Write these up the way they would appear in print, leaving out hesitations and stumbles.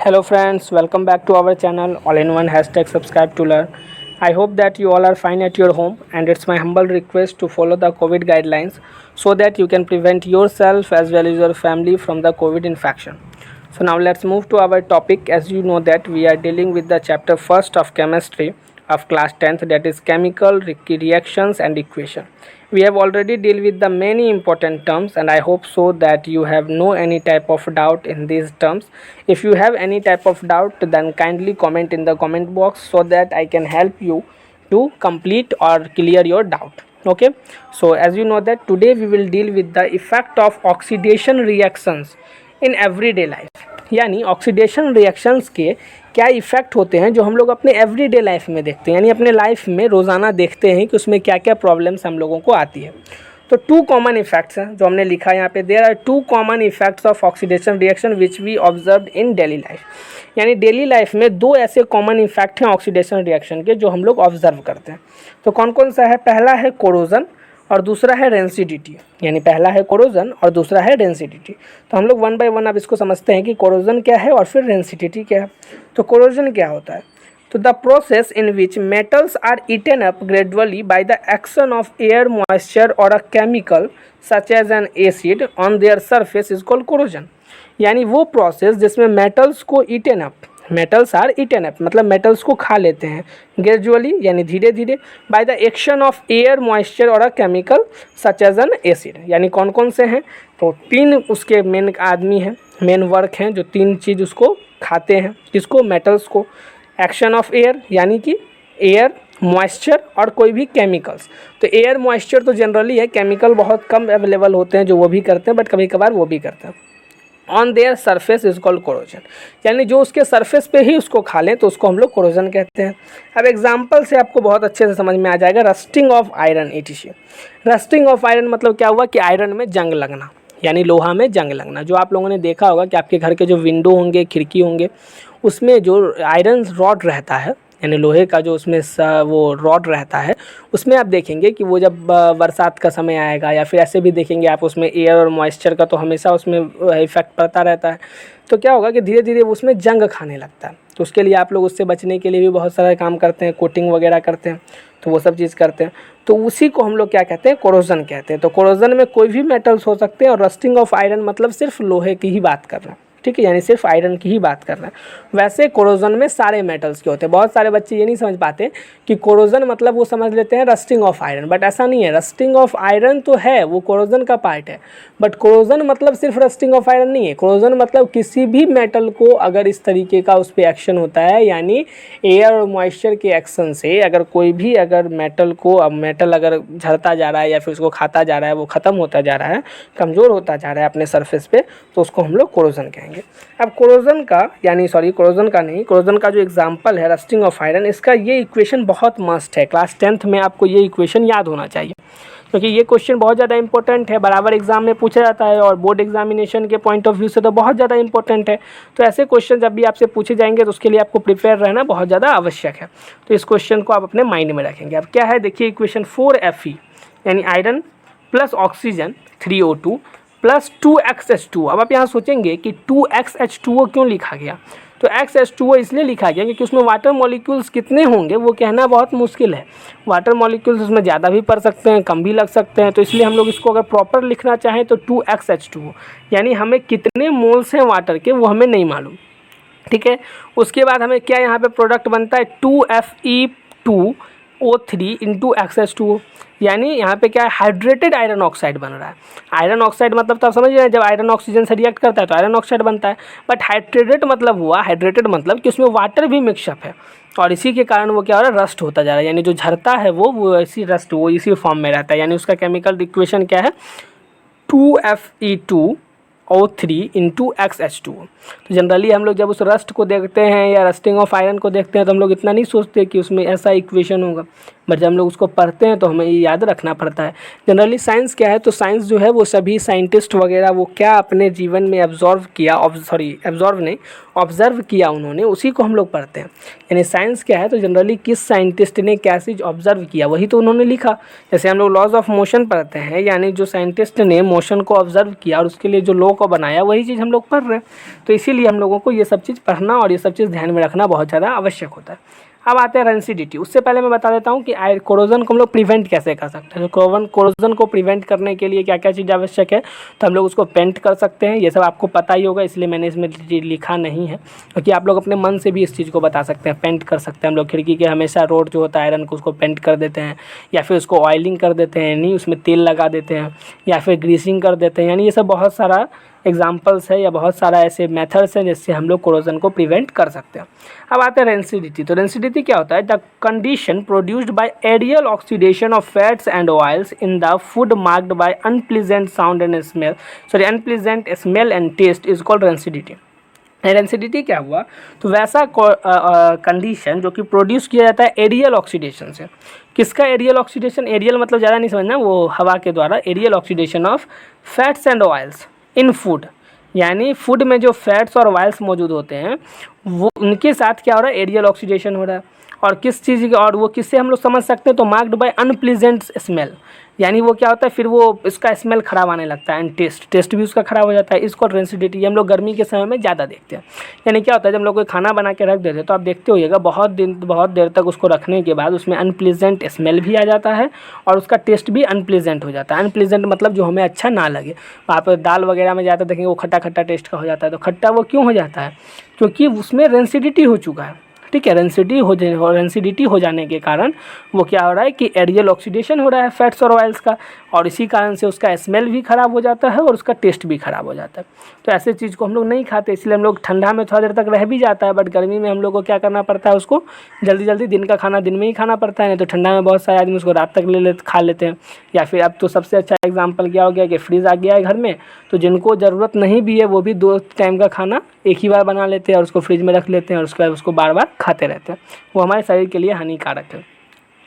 Hello friends, welcome back to our channel all in one hashtag subscribe to learn. I hope that you all are fine at your home, and it's my humble request to follow the COVID guidelines so that you can prevent yourself as well as your family from the COVID infection. So now let's move to our topic. As you know that we are dealing with the chapter first of chemistry of class 10th, that is chemical reactions and equation. We have already dealt with the many important terms, and I hope so that you have no any type of doubt in these terms. If you have any type of doubt, then kindly comment in the comment box so that I can help you to complete or clear your doubt. Okay, so as you know that today we will deal with the effect of oxidation reactions in everyday life, यानी oxidation reactions के क्या effect होते हैं जो हम लोग अपने everyday life में देखते हैं, यानी अपने लाइफ में रोज़ाना देखते हैं कि उसमें क्या क्या प्रॉब्लम्स हम लोगों को आती है। तो टू कॉमन इफेक्ट्स हैं जो हमने लिखा है यहाँ पे। There are two common effects of oxidation reaction which we observe in daily life, यानी डेली लाइफ में दो ऐसे कॉमन इफेक्ट हैं ऑक्सीडेशन रिएक्शन के जो हम लोग ऑब्जर्व करते हैं। तो कौन कौन सा है? पहला है कोरोजन और दूसरा है रेंसिडिटी, यानी पहला है कोरोजन और दूसरा है रेंसिडिटी। तो हम लोग वन बाय वन अब इसको समझते हैं कि कोरोजन क्या है और फिर रेंसिडिटी क्या है। तो कोरोजन क्या होता है? तो the process in which metals are eaten up gradually by the action of air, moisture और a chemical such as an acid on their surface is called corrosion. यानी वो प्रोसेस जिसमें मेटल्स को eaten up, metals are eaten up मतलब मेटल्स को खा लेते हैं ग्रेजुअली यानी धीरे धीरे, by the action of air, moisture और a chemical such as an acid. यानी कौन कौन से हैं? तो तीन उसके मेन आदमी हैं, मेन वर्क हैं जो तीन चीज़ उसको खाते हैं। किसको? मेटल्स को। एक्शन ऑफ एयर यानी कि एयर, मॉइस्चर और कोई भी केमिकल्स। तो एयर, मॉइस्चर तो जनरली है, केमिकल बहुत कम अवेलेबल होते हैं जो वो भी करते हैं, बट कभी कभार वो भी करते हैं। On their surface is called corrosion, यानी जो उसके सरफेस पे ही उसको खा लें तो उसको हम लोग कोरोजन कहते हैं। अब एग्जांपल से आपको बहुत अच्छे से समझ में आ जाएगा। Rusting of iron ETC। Rusting of iron मतलब क्या हुआ कि आयरन में जंग लगना, यानी लोहा में जंग लगना। जो आप लोगों ने देखा होगा कि आपके घर के जो विंडो होंगे, खिड़की होंगे, उसमें जो आयरन रॉड रहता है, यानी लोहे का जो उसमें वो रॉड रहता है, उसमें आप देखेंगे कि वो जब बरसात का समय आएगा या फिर ऐसे भी देखेंगे आप, उसमें एयर और मॉइस्चर का तो हमेशा उसमें इफेक्ट पड़ता रहता है। तो क्या होगा कि धीरे धीरे उसमें जंग खाने लगता है। तो उसके लिए आप लोग उससे बचने के लिए भी बहुत सारा काम करते हैं, कोटिंग वगैरह करते हैं, तो वो सब चीज़ करते हैं। तो उसी को हम लोग क्या कहते हैं? कोरोजन कहते हैं। तो कोरोजन में कोई भी मेटल्स हो सकते हैं, और रस्टिंग ऑफ आयरन मतलब सिर्फ लोहे की ही बात कर रहे हैं, ठीक है, यानी सिर्फ आयरन की ही बात कर रहे हैं। वैसे कोरोजन में सारे मेटल्स के होते हैं। बहुत सारे बच्चे ये नहीं समझ पाते कि कोरोजन मतलब वो समझ लेते हैं रस्टिंग ऑफ आयरन, बट ऐसा नहीं है। रस्टिंग ऑफ आयरन तो है, वो कोरोजन का पार्ट है, बट कोरोजन मतलब सिर्फ रस्टिंग ऑफ आयरन नहीं है। कोरोजन मतलब किसी भी मेटल को अगर इस तरीके का उस पर एक्शन होता है, यानी एयर और मॉइस्चर के एक्शन से अगर कोई भी अगर मेटल को, अब मेटल अगर झड़ता जा रहा है या फिर उसको खाता जा रहा है, वो ख़त्म होता जा रहा है, कमज़ोर होता जा रहा है अपने सरफेस पे, तो उसको हम लोग कोरोजन कहेंगे। अब कोरोजन का, यानी सॉरी कोरोजन का नहीं, कोरोजन का जो एग्जांपल है रस्टिंग ऑफ आयरन, इसका ये इक्वेशन बहुत मस्ट है। क्लास 10th में आपको ये इक्वेशन याद होना चाहिए, क्योंकि ये क्वेश्चन बहुत ज़्यादा इंपॉर्टेंट है, बराबर एग्जाम में पूछा जाता है और बोर्ड एग्जामिनेशन के पॉइंट ऑफ व्यू से तो बहुत ज़्यादा इंपॉर्टेंट है। तो ऐसे क्वेश्चन जब भी आपसे पूछे जाएंगे तो उसके लिए आपको प्रिपेयर रहना बहुत ज़्यादा आवश्यक है। तो इस क्वेश्चन को आप अपने माइंड में रखेंगे। अब क्या है देखिए, इक्वेशन 4Fe यानी iron plus oxygen 3O2 plus 2XH2O। अब आप यहाँ सोचेंगे कि 2XH2O क्यों लिखा गया? तो XH2O इसलिए लिखा गया क्योंकि उसमें वाटर मॉलिक्यूल्स कितने होंगे वो कहना बहुत मुश्किल है। वाटर मॉलिक्यूल्स उसमें ज़्यादा भी पड़ सकते हैं, कम भी लग सकते हैं। तो इसलिए हम लोग इसको अगर प्रॉपर लिखना चाहें तो 2XH2O, यानी हमें कितने मोल्स हैं वाटर के वो हमें नहीं मालूम, ठीक है। उसके बाद हमें क्या यहाँ पे प्रोडक्ट बनता है? 2Fe2O3 इंटू XH2O, यानी यहाँ पे क्या है? हाइड्रेटेड आयरन ऑक्साइड बन रहा है। आयरन ऑक्साइड मतलब तो आप समझ रहे हैं, जब आयरन ऑक्सीजन से रिएक्ट करता है तो आयरन ऑक्साइड बनता है। बट हाइड्रेटेड मतलब हुआ, हाइड्रेटेड मतलब कि उसमें वाटर भी मिक्सअप है, और इसी के कारण वो क्या हो रहा है? रस्ट होता जा रहा है, यानी जो झरता है वो इसी रस्ट, वो इसी फॉर्म में रहता है। यानी उसका केमिकल इक्वेशन क्या है? 2Fe2O3 into XH2O। तो जनरली हम लोग जब उस रस्ट को देखते हैं या रस्टिंग ऑफ आयरन को देखते हैं तो हम लोग इतना नहीं सोचते कि उसमें ऐसा इक्वेशन होगा, बट जब हम लोग उसको पढ़ते हैं तो हमें ये याद रखना पड़ता है। जनरली साइंस क्या है? तो साइंस जो है वो सभी साइंटिस्ट वगैरह वो क्या अपने जीवन में ऑब्जर्व किया, ऑब्जर्व किया उन्होंने, उसी को हम लोग पढ़ते हैं। यानी साइंस क्या है? तो जनरली किस साइंटिस्ट ने क्या चीज़ ऑब्जर्व किया वही तो उन्होंने लिखा। जैसे हम लोग लॉज ऑफ मोशन पढ़ते हैं, यानी जो साइंटिस्ट ने मोशन को ऑब्जर्व किया और उसके लिए जो लॉ लोगों को बनाया वही चीज़ हम लोग पढ़ रहे हैं। तो इसीलिए हम लोगों को ये सब चीज़ पढ़ना और ये सब चीज़ ध्यान में रखना बहुत ज़्यादा आवश्यक होता है। अब आते हैं रेंसिडिटी। उससे पहले मैं बता देता हूँ कि कोरोजन को हम लोग प्रिवेंट कैसे कर सकते हैं। तो कोरोजन को प्रिवेंट करने के लिए क्या क्या चीज़ आवश्यक है, तो हम लोग उसको पेंट कर सकते हैं। ये सब आपको पता ही होगा, इसलिए मैंने इसमें लिखा नहीं है, क्योंकि आप लोग अपने मन से भी इस चीज़ को बता सकते हैं। पेंट कर सकते हैं हम लोग खिड़की के हमेशा रोड जो होता है आयरन को, उसको पेंट कर देते हैं, या फिर उसको ऑयलिंग कर देते हैं, नहीं उसमें तेल लगा देते हैं, या फिर ग्रीसिंग कर देते हैं। यानी ये सब बहुत सारा एग्जाम्पल्स है या बहुत सारा ऐसे मेथड्स हैं जिससे हम लोग कोरोजन को प्रिवेंट कर सकते हैं। अब आते हैं रेंसिडिटी। तो रेंसिडिटी क्या होता है? The condition produced by aerial oxidation of fats and oils in the food marked by unpleasant sound and smell, unpleasant smell and taste is called rancidity. Rancidity क्या हुआ? तो वैसा कंडीशन जो कि प्रोड्यूस किया जाता है एरियल ऑक्सीडेशन से। किसका एरियल ऑक्सीडेशन? एरियल मतलब ज़्यादा नहीं समझना, वो हवा के द्वारा। Aerial oxidation of fats and oils in food, यानी फूड में जो फैट्स और ऑयल्स मौजूद होते हैं वो उनके साथ क्या हो रहा है? एरियल ऑक्सीडेशन हो रहा है। और किस चीज़ की, और वो किससे हम लोग समझ सकते हैं? तो मार्क्ड बाय अनप्लीजेंट स्मेल, यानी वो क्या होता है फिर वो इसका स्मेल खराब आने लगता है, एंड टेस्ट भी उसका खराब हो जाता है। इसको रेंसिडिटी हम लोग गर्मी के समय में ज़्यादा देखते हैं। यानी क्या होता है, जब हम लोग कोई खाना बना के रख देते हैं तो आप देखते होइएगा बहुत देर तक उसको रखने के बाद उसमें अनप्लीजेंट स्मेल भी आ जाता है और उसका टेस्ट भी अनप्लीजेंट हो जाता है। अनप्लीजेंट मतलब जो हमें अच्छा ना लगे। आप दाल वगैरह में ज़्यादा देखेंगे वो खट्टा खट्टा टेस्ट का हो जाता है। तो खट्टा वो क्यों हो जाता है? क्योंकि उसमें रेंसिडिटी हो चुका है। ठीक है, रेंसिडिटी हो जाने के कारण वो क्या हो रहा है कि एरियल ऑक्सीडेशन हो रहा है फैट्स और ऑयल्स का, और इसी कारण से उसका स्मेल भी ख़राब हो जाता है और उसका टेस्ट भी ख़राब हो जाता है। तो ऐसे चीज़ को हम लोग नहीं खाते, इसलिए हम लोग ठंडा में थोड़ा देर तक रह भी जाता है, बट गर्मी में हम लोग को क्या करना पड़ता है, उसको जल्दी दिन का खाना दिन में ही खाना पड़ता है। नहीं तो ठंडा में बहुत सारे आदमी उसको रात तक खा लेते हैं। या फिर अब तो सबसे अच्छा एग्जाम्पल क्या हो गया कि फ्रीज़ आ गया है घर में, तो जिनको ज़रूरत नहीं भी है वो भी 2 टाइम का खाना एक ही बार बना लेते हैं और उसको फ्रिज में रख लेते हैं और उसके बाद उसको बार बार खाते रहते हैं। वो हमारे शरीर के लिए हानिकारक है।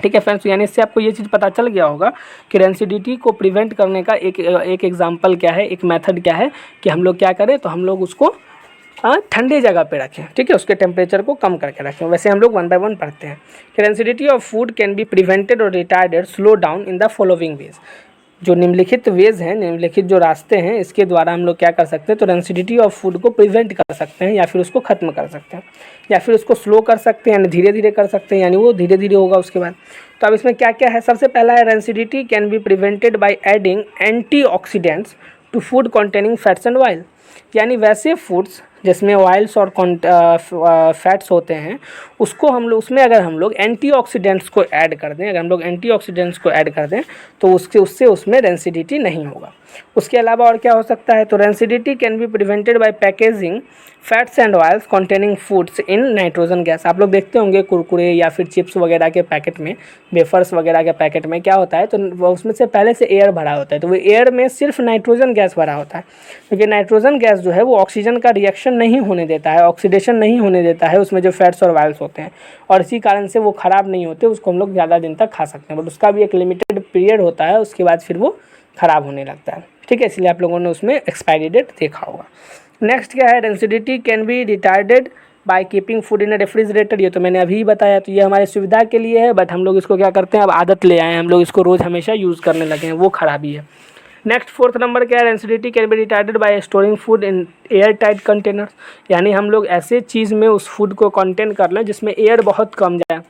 ठीक है फ्रेंड्स, यानी इससे आपको ये चीज़ पता चल गया होगा कि रेंसिडिटी को प्रिवेंट करने का एक एग्जाम्पल क्या है, एक मेथड क्या है कि हम लोग क्या करें, तो हम लोग उसको ठंडी जगह पे रखें। ठीक है, उसके टेम्परेचर को कम करके रखें। वैसे हम लोग 1 बाय 1 पढ़ते हैं कि rancidity of food can be prevented और retarded slow down in the following ways. जो निम्नलिखित वेज हैं, निम्नलिखित जो रास्ते हैं, इसके द्वारा हम लोग क्या कर सकते हैं, तो रेंसिडिटी ऑफ फूड को प्रिवेंट कर सकते हैं, या फिर उसको ख़त्म कर सकते हैं, या फिर उसको स्लो कर सकते हैं, यानी धीरे धीरे कर सकते हैं, यानी वो धीरे धीरे होगा उसके बाद। तो अब इसमें क्या क्या है? सबसे पहला है rancidity can be prevented by adding antioxidants to food containing fats and oil. यानी वैसे फूड्स जिसमें ऑयल्स और फैट्स होते हैं उसमें अगर हम लोग एंटीऑक्सीडेंट्स को ऐड कर दें, तो उससे उसमें रेंसिडिटी नहीं होगा। उसके अलावा और क्या हो सकता है? तो rancidity can be prevented bye packaging fats and oils containing foods in nitrogen gas. आप लोग देखते होंगे कुरकुरे या फिर चिप्स वगैरह के पैकेट में, वेफर्स वगैरह के पैकेट में क्या होता है, तो उसमें से पहले से एयर भरा होता है, तो वो एयर में सिर्फ नाइट्रोजन गैस भरा होता है, क्योंकि नाइट्रोजन गैस जो है वो ऑक्सीजन का रिएक्शन नहीं होने देता है, ऑक्सीडेशन नहीं होने देता है उसमें जो फैट्स और ऑयल्स होते हैं, और इसी कारण से वो ख़राब नहीं होते, उसको हम लोग ज़्यादा दिन तक खा सकते हैं। बट उसका भी एक लिमिटेड पीरियड होता है, उसके बाद फिर वो ख़राब होने लगता है। ठीक है, इसलिए आप लोगों ने उसमें एक्सपायरी डेट देखा होगा। नेक्स्ट क्या है? Rancidity can B retarded by keeping food in a refrigerator. ये तो मैंने अभी ही बताया, तो ये हमारी सुविधा के लिए है, बट हम लोग इसको क्या करते हैं, अब आदत ले आए हैं, हम लोग इसको रोज़ हमेशा यूज़ करने लगे हैं, वो खराबी है। नेक्स्ट 4th नंबर क्या है? Rancidity can B retarded bye storing food in air tight containers. यानी हम लोग ऐसे चीज़ में उस फूड को कंटेन कर लें जिसमें एयर बहुत कम जाए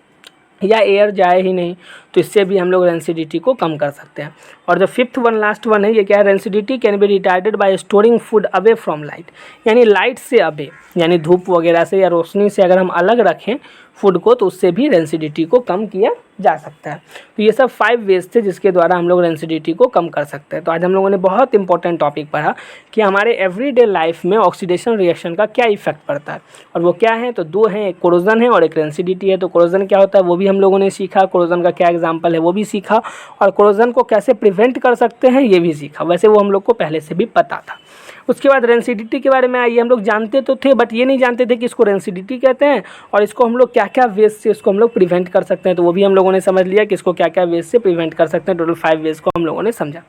या एयर जाए ही नहीं, तो इससे भी हम लोग रेंसिडिटी को कम कर सकते हैं। और जो 5th वन लास्ट वन है, ये क्या है? Rancidity can B retarded bye storing food away from light. यानी लाइट से अवे, यानी धूप वगैरह से या रोशनी से अगर हम अलग रखें फूड को, तो उससे भी रेंसिडिटी को कम किया जा सकता है। तो ये सब 5 वेज थे जिसके द्वारा हम लोग रेंसिडिटी को कम कर सकते हैं। तो आज हम लोगों ने बहुत इंपॉर्टेंट टॉपिक पढ़ा कि हमारे एवरीडे लाइफ में ऑक्सीडेशन रिएक्शन का क्या इफेक्ट पड़ता है, और वो क्या है, तो 2 हैं, एक कोरोजन है और एक रेंसिडिटी है। तो कोरोजन क्या होता है वो भी हम लोगों ने सीखा, कोरोजन का क्या एग्जाम्पल है वो भी सीखा, और कोरोजन को कैसे प्रिवेंट कर सकते हैं ये भी सीखा। वैसे वो हम लोग को पहले से भी पता था। उसके बाद रेंसिडिटी के बारे में आइए, हम लोग जानते तो थे बट ये नहीं जानते थे कि इसको रेंसिडिटी कहते हैं और इसको हम लोग क्या क्या वेज से इसको हम लोग प्रिवेंट कर सकते हैं। तो वो भी हम लोगों ने समझ लिया कि इसको क्या क्या वेज से प्रिवेंट कर सकते हैं। टोटल 5 वेज को हम लोगों ने समझा।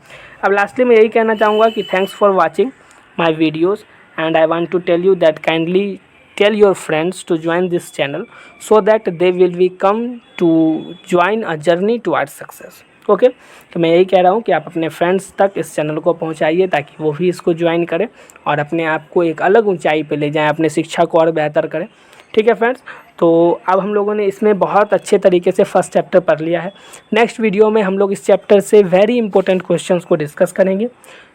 अब लास्टली मैं यही कहना चाहूँगा कि thanks for watching my videos, and I want to tell you that kindly tell your friends to join this channel so that they will be come to join a journey towards success. Okay, तो मैं यही कह रहा हूँ कि आप अपने friends तक इस चैनल को पहुँचाइए ताकि वो भी इसको ज्वाइन करें और अपने आप को एक अलग ऊंचाई पे ले जाएं, अपने शिक्षा को और बेहतर करें। ठीक है फ्रेंड्स, तो अब हम लोगों ने इसमें बहुत अच्छे तरीके से फर्स्ट चैप्टर पढ़ लिया है। नेक्स्ट वीडियो में हम लोग इस चैप्टर से वेरी इंपॉर्टेंट क्वेश्चंस को डिस्कस करेंगे।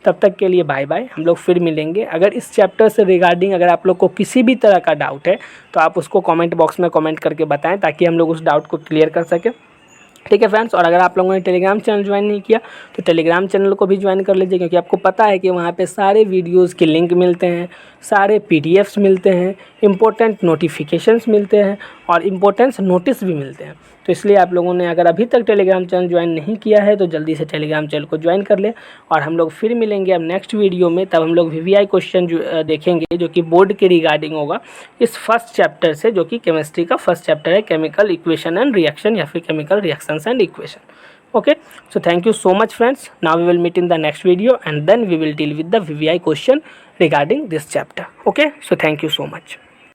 तब तक के लिए बाय बाय, हम लोग फिर मिलेंगे। अगर इस चैप्टर से रिगार्डिंग अगर आप लोग को किसी भी तरह का डाउट है तो आप उसको कमेंट बॉक्स में कमेंट करके बताएं ताकि हम लोग उस डाउट को क्लियर कर सकें। ठीक है फ्रेंड्स, और अगर आप लोगों ने टेलीग्राम चैनल ज्वाइन नहीं किया तो टेलीग्राम चैनल को भी ज्वाइन कर लीजिए, क्योंकि आपको पता है कि वहाँ पे सारे वीडियोस के लिंक मिलते हैं, सारे पीडीएफ्स मिलते हैं, इम्पोर्टेंट नोटिफिकेशंस मिलते हैं और इम्पोर्टेंस नोटिस भी मिलते हैं। तो इसलिए आप लोगों ने अगर अभी तक टेलीग्राम चैनल ज्वाइन नहीं किया है तो जल्दी से टेलीग्राम चैनल को ज्वाइन कर ले। और हम लोग फिर मिलेंगे अब नेक्स्ट वीडियो में, तब हम लोग वीवीआई क्वेश्चन देखेंगे जो कि बोर्ड के रिगार्डिंग होगा इस फर्स्ट चैप्टर से, जो कि केमिस्ट्री का फर्स्ट चैप्टर है, केमिकल इक्वेशन एंड रिएक्शन या फिर chemical reactions and equation. Okay, so thank you so much friends. Now we will meet in the next video and then we will deal with the VVI question regarding this chapter. Okay, so thank you so much.